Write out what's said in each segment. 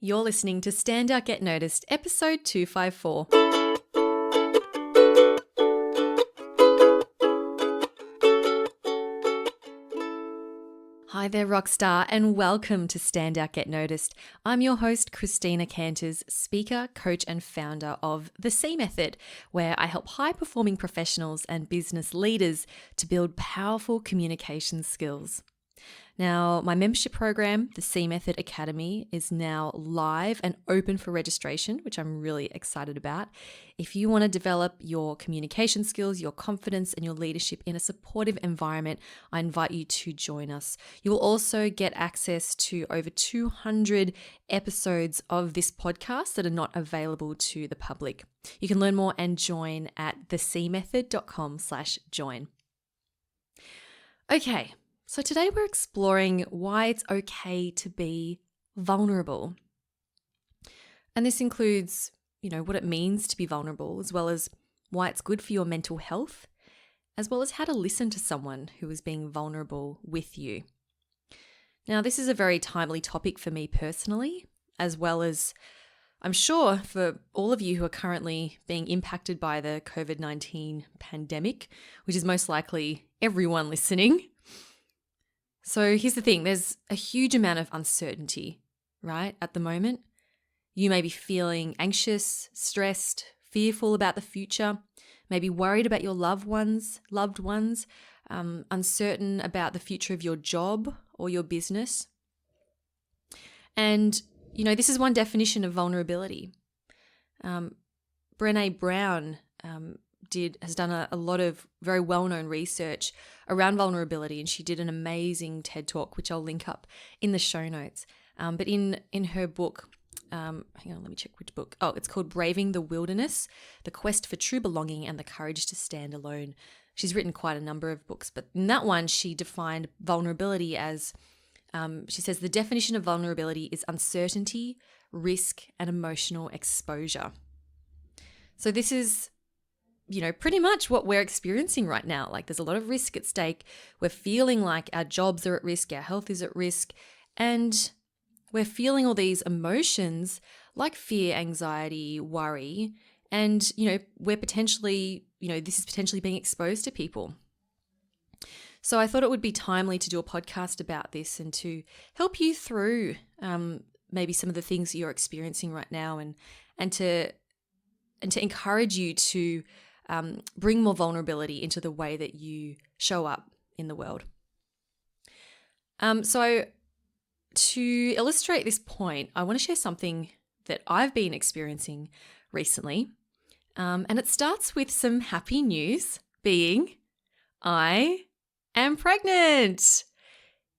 You're listening to Stand Out Get Noticed, episode 254. Hi there, Rockstar, and welcome to Stand Out Get Noticed. I'm your host, Christina Canters, speaker, coach, and founder of The C Method, where I help high-performing professionals and business leaders to build powerful communication skills. Now, my membership program, the C Method Academy, is now live and open for registration, which I'm really excited about. If you want to develop your communication skills, your confidence, and your leadership in a supportive environment, I invite you to join us. You will also get access to over 200 episodes of this podcast that are not available to the public. You can learn more and join at thecmethod.com/join. Okay. So today we're exploring why it's okay to be vulnerable. And this includes, what it means to be vulnerable, as well as why it's good for your mental health, as well as how to listen to someone who is being vulnerable with you. Now, this is a very timely topic for me personally, as well as I'm sure for all of you who are currently being impacted by the COVID-19 pandemic, which is most likely everyone listening. So here's the thing, there's a huge amount of uncertainty, right, at the moment. You may be feeling anxious, stressed, fearful about the future, maybe worried about your loved ones, uncertain about the future of your job or your business. And, this is one definition of vulnerability. Brené Brown has done a lot of very well-known research around vulnerability, and she did an amazing TED Talk, which I'll link up in the show notes. But in her book, hang on, let me check which book. Oh, it's called Braving the Wilderness, The Quest for True Belonging and the Courage to Stand Alone. She's written quite a number of books, but in that one, she defined vulnerability as, she says, the definition of vulnerability is uncertainty, risk, and emotional exposure. So this is pretty much what we're experiencing right now. Like there's a lot of risk at stake. We're feeling like our jobs are at risk, our health is at risk, and we're feeling all these emotions like fear, anxiety, worry, and, we're potentially, this is potentially being exposed to people. So I thought it would be timely to do a podcast about this and to help you through maybe some of the things that you're experiencing right now and to encourage you to bring more vulnerability into the way that you show up in the world. So to illustrate this point, I want to share something that I've been experiencing recently. And it starts with some happy news, being I am pregnant.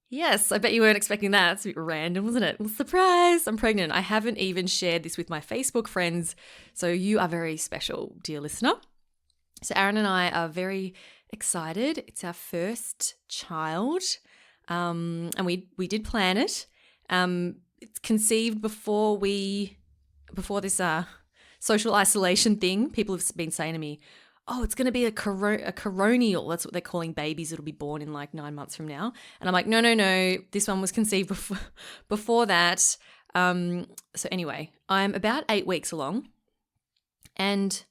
Yes, I bet you weren't expecting that. It's a bit random, wasn't it? Well, surprise, I'm pregnant. I haven't even shared this with my Facebook friends, so you are very special, dear listener. So Aaron and I are very excited. It's our first child, and we did plan it. It's conceived before this social isolation thing. People have been saying to me, "Oh, it's going to be a coronial." That's what they're calling babies. It'll be born in like 9 months from now. And I'm like, no. This one was conceived before that. So anyway, I'm about 8 weeks along, and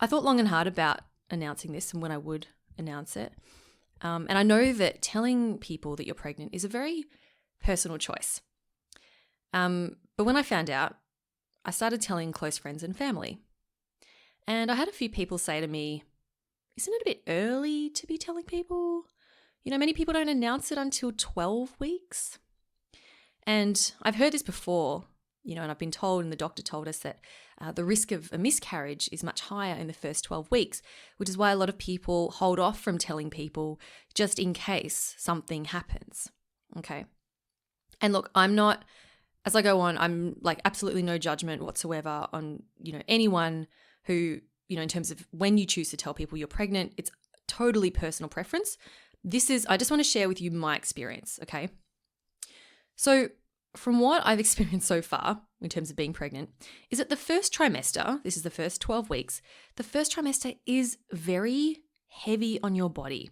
I thought long and hard about announcing this and when I would announce it. And I know that telling people that you're pregnant is a very personal choice. But when I found out, I started telling close friends and family. And I had a few people say to me, isn't it a bit early to be telling people? Many people don't announce it until 12 weeks. And I've heard this before, and I've been told, and the doctor told us that the risk of a miscarriage is much higher in the first 12 weeks, which is why a lot of people hold off from telling people just in case something happens. Okay. And look, as I go on, I'm like absolutely no judgment whatsoever on, anyone who, in terms of when you choose to tell people you're pregnant. It's totally personal preference. I just want to share with you my experience. Okay. So from what I've experienced so far in terms of being pregnant is that the first trimester, this is the first 12 weeks, the first trimester is very heavy on your body.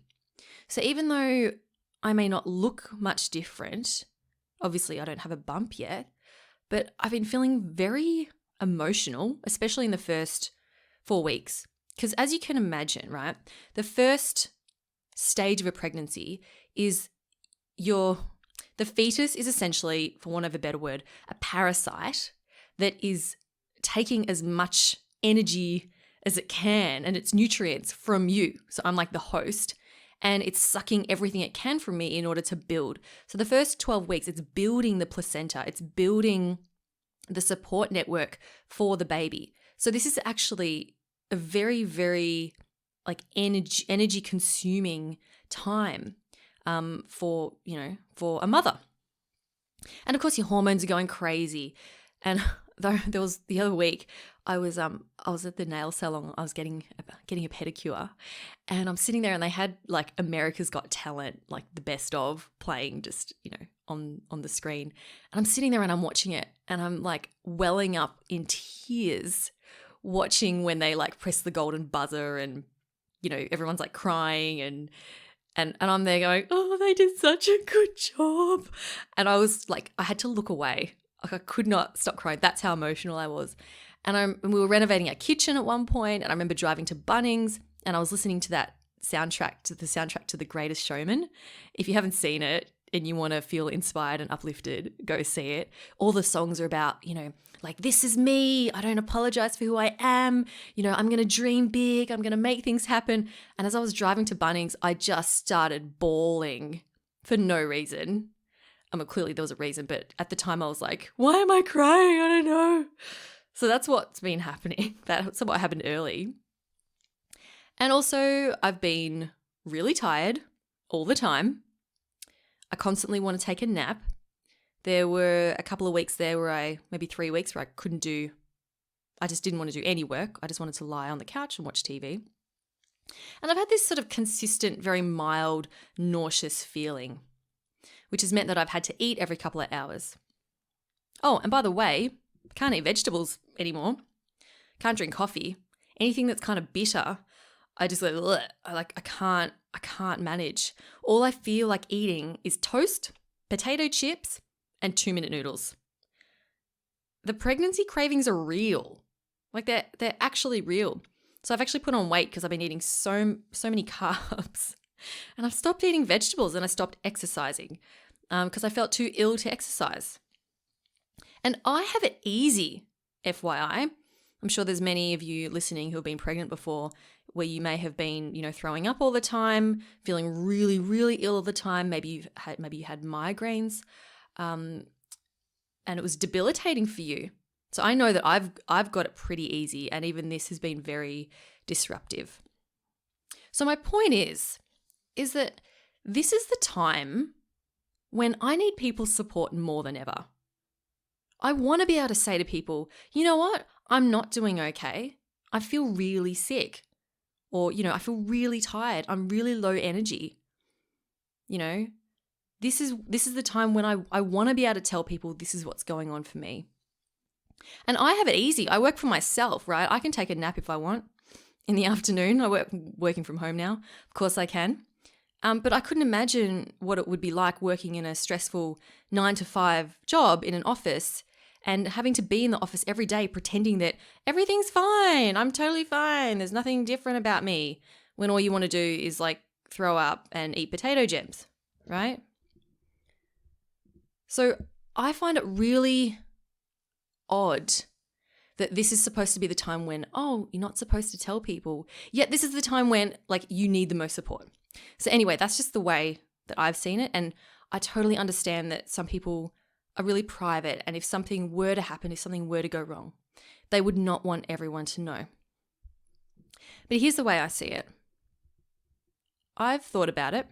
So even though I may not look much different, obviously I don't have a bump yet, but I've been feeling very emotional, especially in the first 4 weeks. Because as you can imagine, right, the first stage of a pregnancy is the fetus is essentially, for want of a better word, a parasite that is taking as much energy as it can and its nutrients from you. So I'm like the host, and it's sucking everything it can from me in order to build. So the first 12 weeks, it's building the placenta, it's building the support network for the baby. So this is actually a very, very like energy consuming time for a mother. And of course your hormones are going crazy. And there was the other week, I was at the nail salon. I was getting a pedicure, and I'm sitting there, and they had like America's Got Talent, like the best of, playing just on the screen. And I'm sitting there and I'm watching it, and I'm like welling up in tears, watching when they like press the golden buzzer, and everyone's like crying, and I'm there going, oh, they did such a good job. And I was like, I had to look away. Like I could not stop crying. That's how emotional I was. And we were renovating our kitchen at one point, and I remember driving to Bunnings, and I was listening to the soundtrack to The Greatest Showman. If you haven't seen it and you want to feel inspired and uplifted, go see it. All the songs are about, like, this is me. I don't apologize for who I am. I'm going to dream big. I'm going to make things happen. And as I was driving to Bunnings, I just started bawling for no reason. Clearly there was a reason, but at the time I was like, why am I crying? I don't know. So that's what's been happening. That's what happened early. And also I've been really tired all the time. I constantly want to take a nap. There were a couple of weeks there maybe 3 weeks where I just didn't want to do any work. I just wanted to lie on the couch and watch TV. And I've had this sort of consistent, very mild, nauseous feeling, which has meant that I've had to eat every couple of hours. Oh, and by the way, can't eat vegetables anymore. Can't drink coffee. Anything that's kind of bitter, I just go, I can't manage. All I feel like eating is toast, potato chips, and 2-minute noodles. The pregnancy cravings are real. Like they're actually real. So I've actually put on weight because I've been eating so many carbs. And I've stopped eating vegetables, and I stopped exercising because I felt too ill to exercise. And I have it easy, FYI. I'm sure there's many of you listening who have been pregnant before, where you may have been, throwing up all the time, feeling really, really ill all the time. Maybe you had migraines, and it was debilitating for you. So I know that I've got it pretty easy, and even this has been very disruptive. So my point is that this is the time when I need people's support more than ever. I want to be able to say to people, you know what? I'm not doing okay. I feel really sick. Or, I feel really tired. I'm really low energy. This is the time when I want to be able to tell people this is what's going on for me. And I have it easy. I work for myself, right? I can take a nap if I want in the afternoon. Working from home now. Of course I can. But I couldn't imagine what it would be like working in a stressful 9-to-5 job in an office and having to be in the office every day pretending that everything's fine. I'm totally fine. There's nothing different about me, when all you want to do is like throw up and eat potato gems, right? So I find it really odd that this is supposed to be the time when, you're not supposed to tell people. Yet this is the time when like you need the most support. So anyway, that's just the way that I've seen it. And I totally understand that some people are really private. And if something were to happen, if something were to go wrong, they would not want everyone to know. But here's the way I see it. I've thought about it.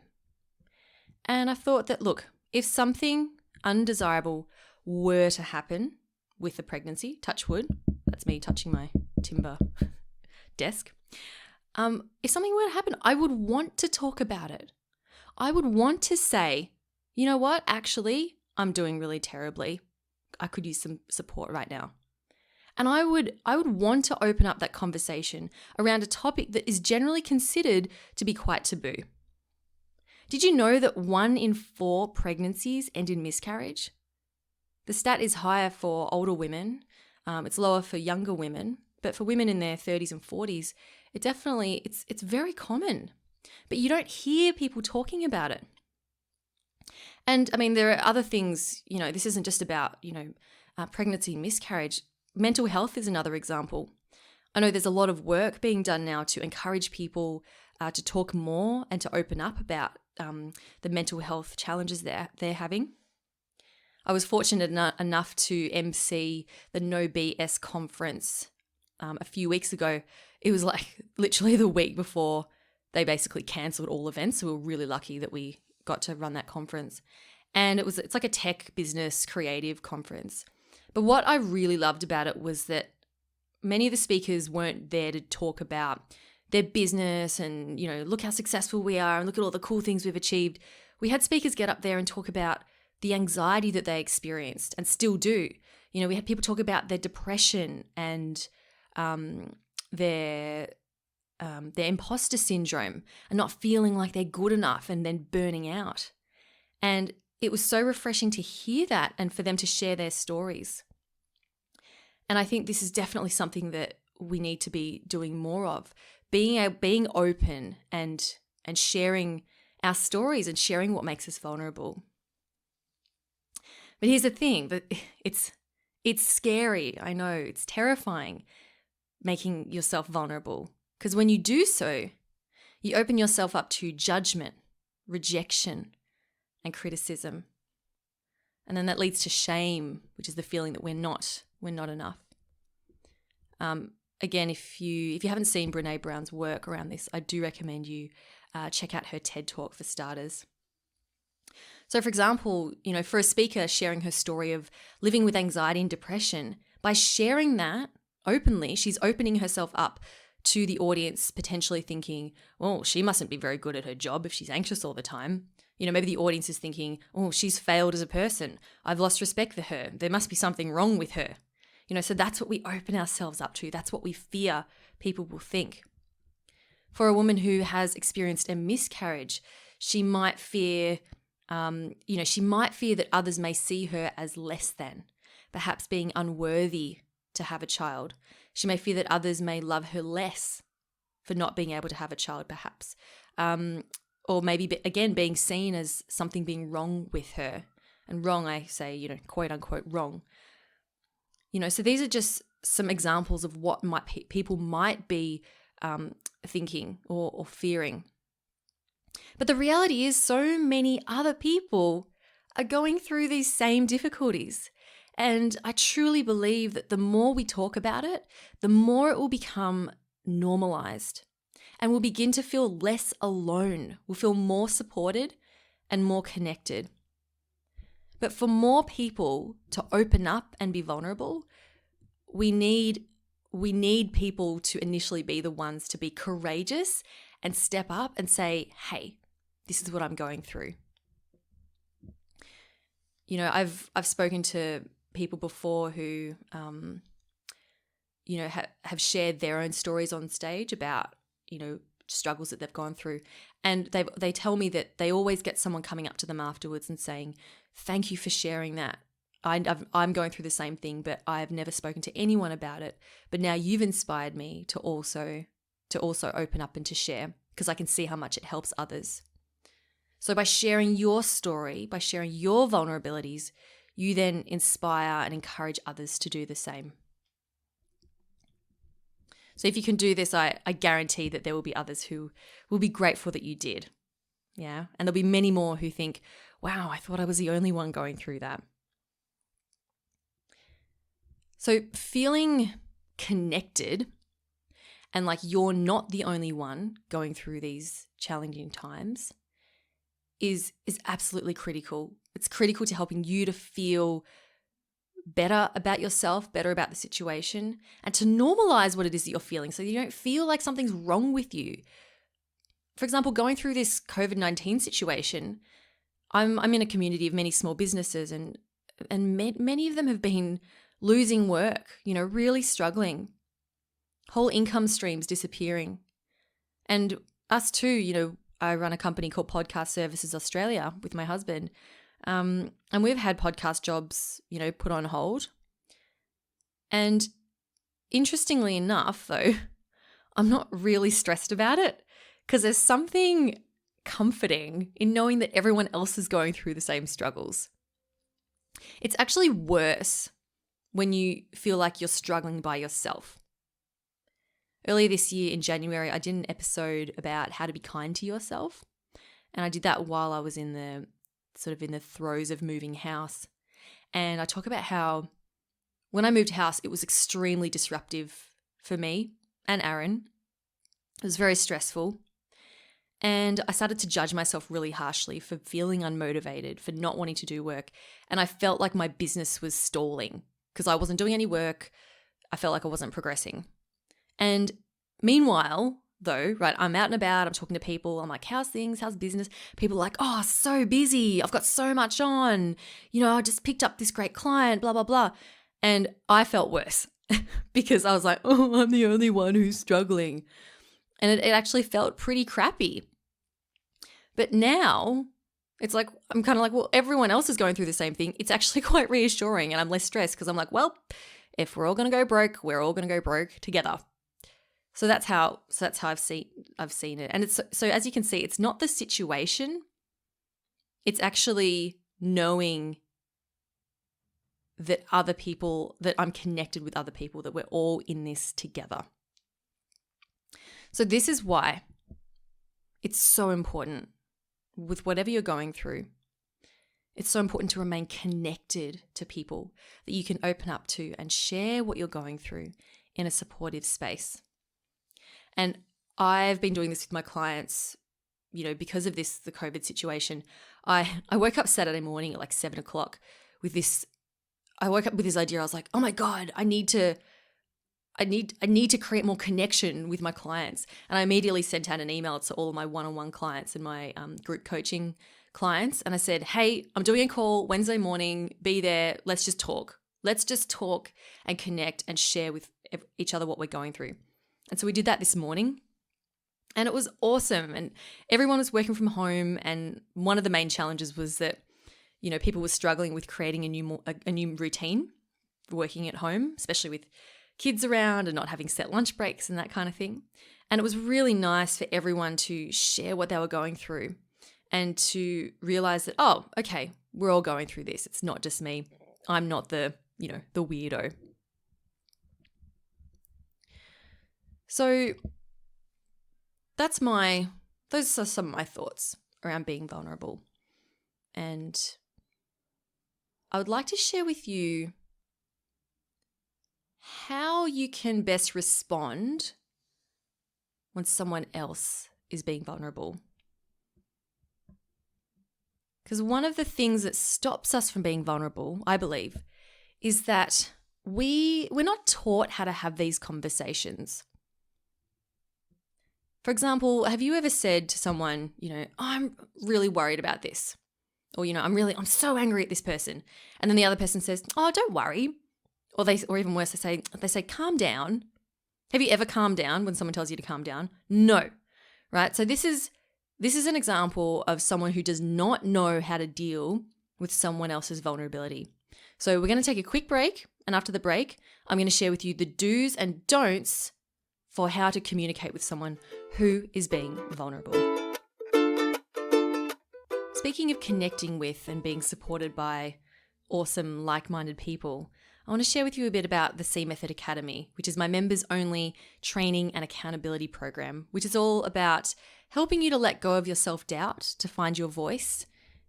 And I thought that, look, if something undesirable were to happen with the pregnancy, touch wood, that's me touching my timber desk. If something were to happen, I would want to talk about it. I would want to say, you know what, actually, I'm doing really terribly. I could use some support right now. And I would want to open up that conversation around a topic that is generally considered to be quite taboo. Did you know that 1 in 4 pregnancies end in miscarriage? The stat is higher for older women. It's lower for younger women, but for women in their 30s and 40s, it's very common. But you don't hear people talking about it. And I mean, there are other things, this isn't just about, pregnancy and miscarriage. Mental health is another example. I know there's a lot of work being done now to encourage people to talk more and to open up about the mental health challenges they're having. I was fortunate enough to MC the No BS conference a few weeks ago. It was like literally the week before they basically cancelled all events. So we were really lucky that we got to run that conference. And it's like a tech, business, creative conference. But what I really loved about it was that many of the speakers weren't there to talk about their business and, look how successful we are and look at all the cool things we've achieved. We had speakers get up there and talk about the anxiety that they experienced and still do. We had people talk about their depression and their imposter syndrome and not feeling like they're good enough and then burning out. And it was so refreshing to hear that and for them to share their stories. And I think this is definitely something that we need to be doing more of, being open and sharing our stories and sharing what makes us vulnerable. But here's the thing, that it's scary. I know it's terrifying making yourself vulnerable, because when you do so, you open yourself up to judgment, rejection, and criticism. And then that leads to shame, which is the feeling that we're not enough. Again, if you haven't seen Brene Brown's work around this, I do recommend you check out her TED Talk for starters. So for example, for a speaker sharing her story of living with anxiety and depression, by sharing that openly, she's opening herself up to the audience potentially thinking, oh, she mustn't be very good at her job if she's anxious all the time. Maybe the audience is thinking, oh, she's failed as a person. I've lost respect for her. There must be something wrong with her. So that's what we open ourselves up to. That's what we fear people will think. For a woman who has experienced a miscarriage, she might fear that others may see her as less than, perhaps being unworthy to have a child. She may fear that others may love her less for not being able to have a child, perhaps. Or maybe, again, being seen as something being wrong with her. And wrong, I say, quote unquote, wrong. So these are just some examples of what people might be thinking or fearing. But the reality is so many other people are going through these same difficulties. And I truly believe that the more we talk about it, the more it will become normalized. And we'll begin to feel less alone. We'll feel more supported and more connected. But for more people to open up and be vulnerable, we need people to initially be the ones to be courageous and step up and say, hey, this is what I'm going through. I've spoken to people before who, have shared their own stories on stage about, struggles that they've gone through. And they tell me that they always get someone coming up to them afterwards and saying, thank you for sharing that. I'm going through the same thing, but I've never spoken to anyone about it. But now you've inspired me to also open up and to share, because I can see how much it helps others. So by sharing your story, by sharing your vulnerabilities, you then inspire and encourage others to do the same. So if you can do this, I guarantee that there will be others who will be grateful that you did. Yeah. And there'll be many more who think, wow, I thought I was the only one going through that. So feeling connected and like you're not the only one going through these challenging times is absolutely critical. It's critical to helping you to feel better about yourself, better about the situation, and to normalize what it is that you're feeling so you don't feel like something's wrong with you. For example, going through this COVID-19 situation, I'm in a community of many small businesses and many of them have been losing work, really struggling, whole income streams disappearing. And us too, I run a company called Podcast Services Australia with my husband. And we've had podcast jobs, put on hold. And interestingly enough, though, I'm not really stressed about it because there's something comforting in knowing that everyone else is going through the same struggles. It's actually worse when you feel like you're struggling by yourself. Earlier this year in January, I did an episode about how to be kind to yourself. And I did that while I was in the throes of moving house. And I talk about how when I moved house, it was extremely disruptive for me and Aaron. It was very stressful. And I started to judge myself really harshly for feeling unmotivated, for not wanting to do work. And I felt like my business was stalling because I wasn't doing any work. I felt like I wasn't progressing. And meanwhile, though, right, I'm out and about, I'm talking to people, I'm like, how's things, how's business? People are like, oh, so busy, I've got so much on, I just picked up this great client, blah, blah, blah. And I felt worse because I was like, oh, I'm the only one who's struggling. And it actually felt pretty crappy. But now it's like, I'm kind of like, well, everyone else is going through the same thing. It's actually quite reassuring and I'm less stressed because I'm like, well, if we're all going to go broke, we're all going to go broke together. So that's how I've seen it. And it's so as you can see, it's not the situation. It's actually knowing that I'm connected with other people, that we're all in this together. So this is why it's so important with whatever you're going through. It's so important to remain connected to people that you can open up to and share what you're going through in a supportive space. And I've been doing this with my clients, because of the COVID situation. I woke up Saturday morning at like 7:00 with this. I woke up with this idea. I was like, oh my God, I need to create more connection with my clients. And I immediately sent out an email to all of my one-on-one clients and my group coaching clients. And I said, hey, I'm doing a call Wednesday morning. Be there. Let's just talk. Let's just talk and connect and share with each other what we're going through. And so we did that this morning and it was awesome. And everyone was working from home. And one of the main challenges was that, people were struggling with creating a new routine working at home, especially with kids around and not having set lunch breaks and that kind of thing. And it was really nice for everyone to share what they were going through and to realize that, oh, okay, we're all going through this. It's not just me. I'm not the weirdo. So those are some of my thoughts around being vulnerable. And I would like to share with you how you can best respond when someone else is being vulnerable. Because one of the things that stops us from being vulnerable, I believe, is that we're not taught how to have these conversations. For example, have you ever said to someone, I'm really worried about this? Or, I'm so angry at this person. And then the other person says, oh, don't worry. Or even worse, they say, calm down. Have you ever calmed down when someone tells you to calm down? No, right? So this is an example of someone who does not know how to deal with someone else's vulnerability. So we're going to take a quick break. And after the break, I'm going to share with you the do's and don'ts for how to communicate with someone who is being vulnerable. Speaking of connecting with and being supported by awesome, like-minded people, I want to share with you a bit about the C Method Academy, which is my members-only training and accountability program, which is all about helping you to let go of your self-doubt, to find your voice,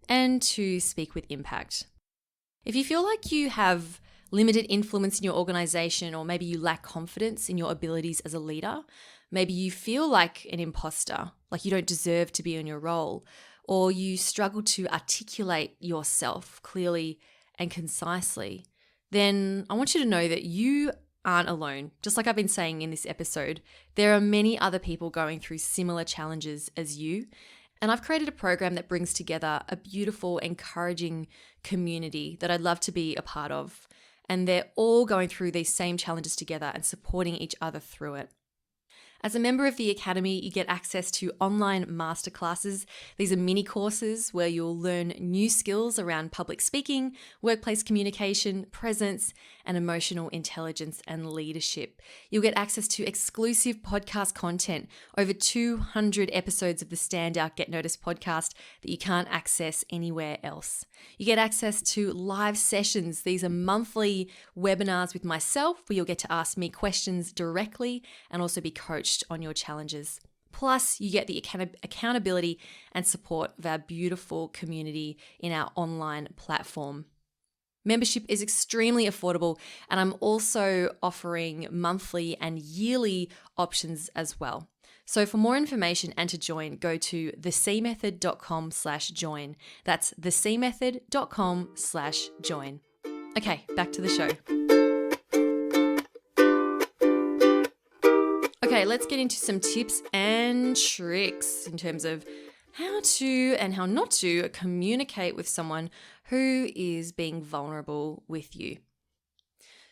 and to speak with impact. If you feel like you have limited influence in your organization, or maybe you lack confidence in your abilities as a leader, maybe you feel like an imposter, like you don't deserve to be in your role, or you struggle to articulate yourself clearly and concisely, then I want you to know that you aren't alone. Just like I've been saying in this episode, there are many other people going through similar challenges as you. And I've created a program that brings together a beautiful, encouraging community that I'd love to be a part of. And they're all going through these same challenges together and supporting each other through it. As a member of the Academy, you get access to online masterclasses. These are mini courses where you'll learn new skills around public speaking, workplace communication, presence, and emotional intelligence and leadership. You'll get access to exclusive podcast content, over 200 episodes of the Standout Get Noticed podcast that you can't access anywhere else. You get access to live sessions. These are monthly webinars with myself where you'll get to ask me questions directly and also be coached on your challenges. Plus, you get the accountability and support of our beautiful community in our online platform. Membership is extremely affordable, and I'm also offering monthly and yearly options as well. So for more information and to join, go to thecmethod.com/join. That's thecmethod.com/join. Okay, back to the show. Okay, let's get into some tips and tricks in terms of how to and how not to communicate with someone who is being vulnerable with you.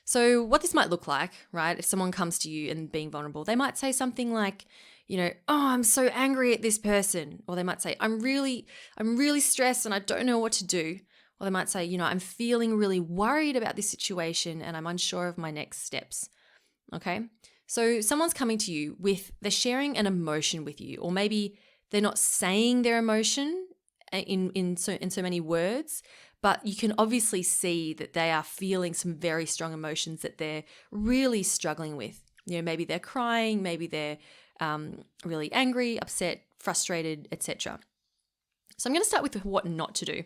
So what this might look like, right? If someone comes to you and being vulnerable, they might say something like, oh, I'm so angry at this person. Or they might say, I'm really stressed and I don't know what to do. Or they might say, I'm feeling really worried about this situation and I'm unsure of my next steps. Okay? So someone's coming to you they're sharing an emotion with you, or maybe they're not saying their emotion in so many words, but you can obviously see that they are feeling some very strong emotions that they're really struggling with. Maybe they're crying, maybe they're really angry, upset, frustrated, etc. So I'm going to start with what not to do.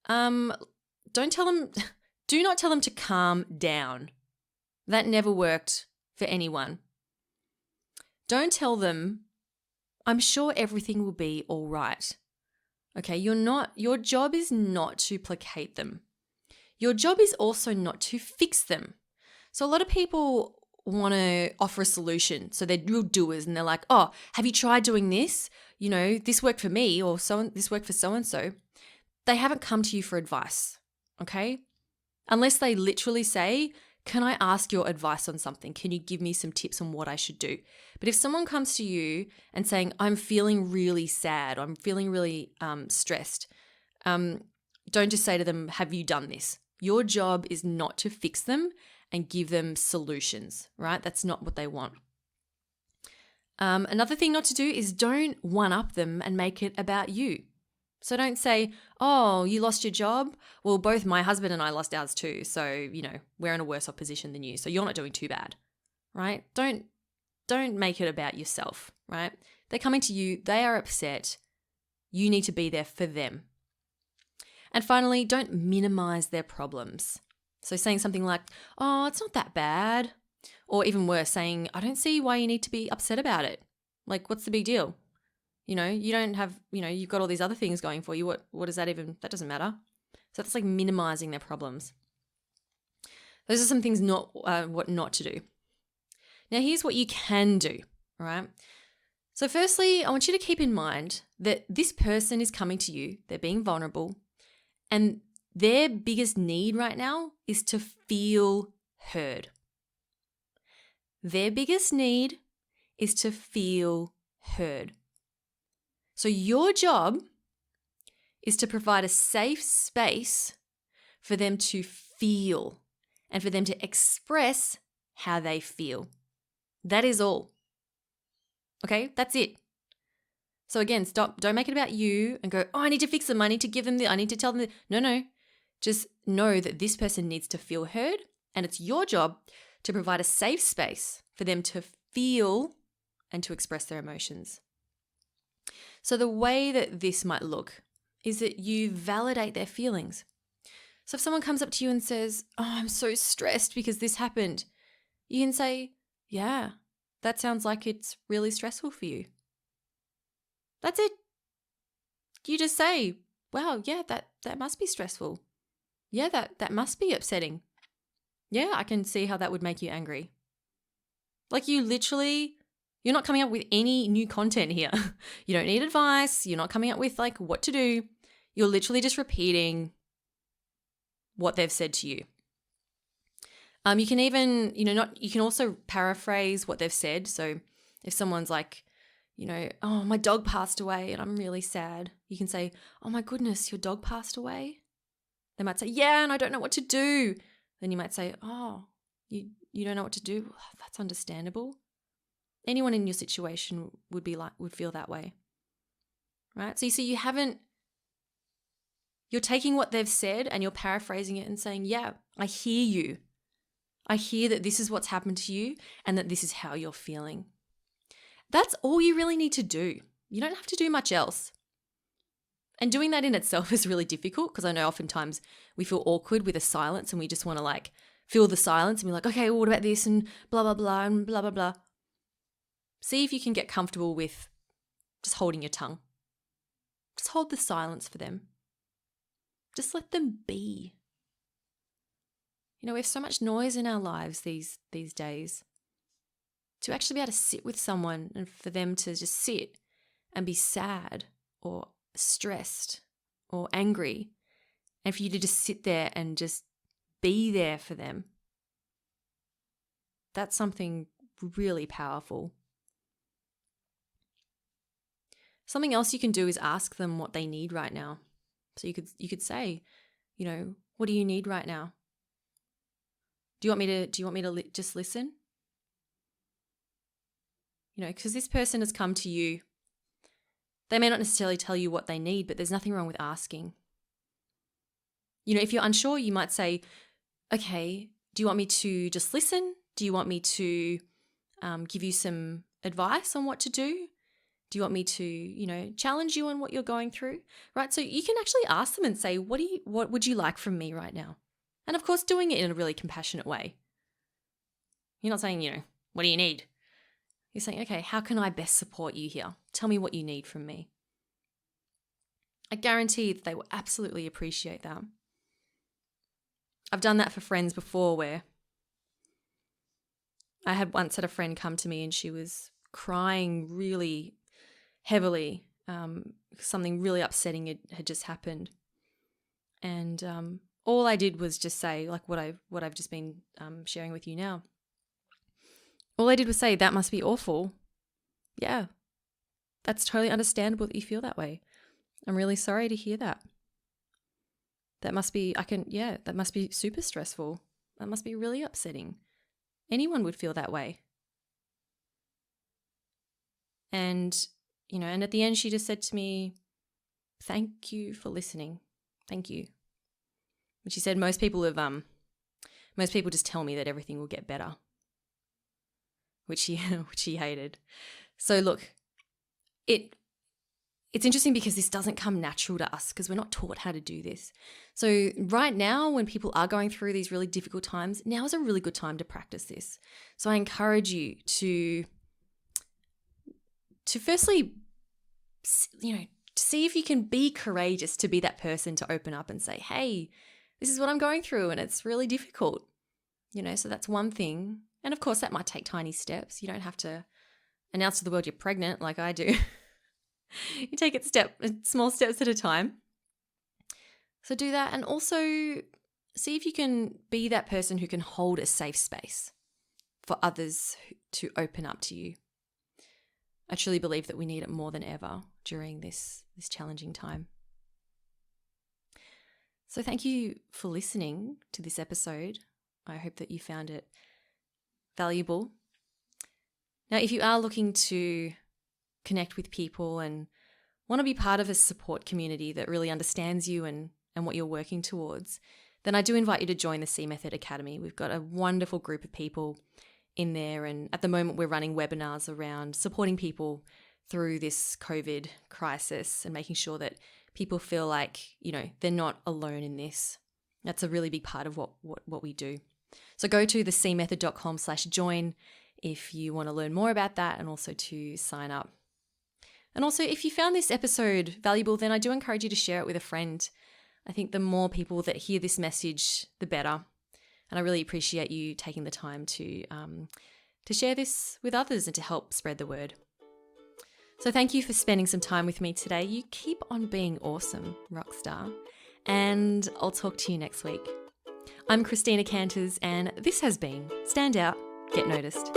Do not tell them to calm down. That never worked for anyone. Don't tell them, I'm sure everything will be all right. Okay, your job is not to placate them. Your job is also not to fix them. So a lot of people want to offer a solution. So they're real doers and they're like, oh, have you tried doing this? This worked for me, or this worked for so-and-so. They haven't come to you for advice, okay? Unless they literally say, can I ask your advice on something? Can you give me some tips on what I should do? But if someone comes to you and saying, I'm feeling really sad, or I'm feeling really stressed, don't just say to them, have you done this? Your job is not to fix them and give them solutions, right? That's not what they want. Another thing not to do is don't one-up them and make it about you. So don't say, oh, you lost your job? Well, both my husband and I lost ours too. So, we're in a worse off position than you. So you're not doing too bad, right? Don't make it about yourself, right? They're coming to you. They are upset. You need to be there for them. And finally, don't minimize their problems. So saying something like, oh, it's not that bad. Or even worse, saying, I don't see why you need to be upset about it. Like, what's the big deal? You don't have, you've got all these other things going for you. What does that doesn't matter. So that's like minimizing their problems. Those are some things what not to do. Now, here's what you can do, all right? So firstly, I want you to keep in mind that this person is coming to you, they're being vulnerable, and their biggest need right now is to feel heard. Their biggest need is to feel heard. So your job is to provide a safe space for them to feel and for them to express how they feel. That is all. Okay, that's it. So again, don't make it about you and go, oh, I need to fix them. I need to give them I need to tell them. No. Just know that this person needs to feel heard, and it's your job to provide a safe space for them to feel and to express their emotions. So the way that this might look is that you validate their feelings. So if someone comes up to you and says, oh, I'm so stressed because this happened, you can say, yeah, that sounds like it's really stressful for you. That's it. You just say, wow, yeah, that must be stressful. Yeah, that must be upsetting. Yeah, I can see how that would make you angry. Like you're not coming up with any new content here. You don't need advice. You're not coming up with like what to do. You're literally just repeating what they've said to you. You can even, you can also paraphrase what they've said. So If someone's like, oh, my dog passed away and I'm really sad, you can say, oh my goodness, your dog passed away? They might say, yeah, and I don't know what to do. Then you might say, oh, you don't know what to do? That's understandable. Anyone in your situation would feel that way, right? So you see, you're taking what they've said and you're paraphrasing it and saying, yeah, I hear you. I hear that this is what's happened to you and that this is how you're feeling. That's all you really need to do. You don't have to do much else. And doing that in itself is really difficult because I know oftentimes we feel awkward with a silence and we just want to fill the silence and be like, okay, well, what about this and blah, blah, blah and blah, blah, blah. See if you can get comfortable with just holding your tongue. Just hold the silence for them. Just let them be. We have so much noise in our lives these days. To actually be able to sit with someone and for them to just sit and be sad or stressed or angry, and for you to just sit there and just be there for them, that's something really powerful. Something else you can do is ask them what they need right now. So you could say, what do you need right now? Do you want me to just listen? Because this person has come to you. They may not necessarily tell you what they need, but there's nothing wrong with asking. If you're unsure, you might say, okay, do you want me to just listen? Do you want me to give you some advice on what to do? Do you want me to, challenge you on what you're going through? Right? So you can actually ask them and say, what would you like from me right now? And of course, doing it in a really compassionate way. You're not saying, what do you need? You're saying, okay, how can I best support you here? Tell me what you need from me. I guarantee that they will absolutely appreciate that. I've done that for friends before where I had once had a friend come to me and she was crying really heavily. Something really upsetting had just happened. And all I did was just say, like what I've just been sharing with you now. All I did was say, that must be awful. Yeah, that's totally understandable that you feel that way. I'm really sorry to hear that. That must be super stressful. That must be really upsetting. Anyone would feel that way. And, and at the end she just said to me, thank you for listening. Thank you. And she said most people just tell me that everything will get better. Which he hated. So look, it's interesting because this doesn't come natural to us because we're not taught how to do this. So right now, when people are going through these really difficult times, now is a really good time to practice this. So I encourage you to firstly, see if you can be courageous to be that person to open up and say, hey, this is what I'm going through and it's really difficult. So that's one thing. And of course, that might take tiny steps. You don't have to announce to the world you're pregnant like I do. You take it small steps at a time. So do that. And also see if you can be that person who can hold a safe space for others to open up to you. I truly believe that we need it more than ever during this challenging time. So thank you for listening to this episode. I hope that you found it valuable. Now, if you are looking to connect with people and want to be part of a support community that really understands you and what you're working towards, then I do invite you to join the C Method Academy. We've got a wonderful group of people in there, and at the moment we're running webinars around supporting people through this COVID crisis and making sure that people feel like, they're not alone in this. That's a really big part of what we do. So go to thecmethod.com/join if you want to learn more about that and also to sign up. And also, if you found this episode valuable, then I do encourage you to share it with a friend. I think the more people that hear this message, the better. And I really appreciate you taking the time to share this with others and to help spread the word. So thank you for spending some time with me today. You keep on being awesome, rockstar. And I'll talk to you next week. I'm Christina Canters, and this has been Stand Out, Get Noticed.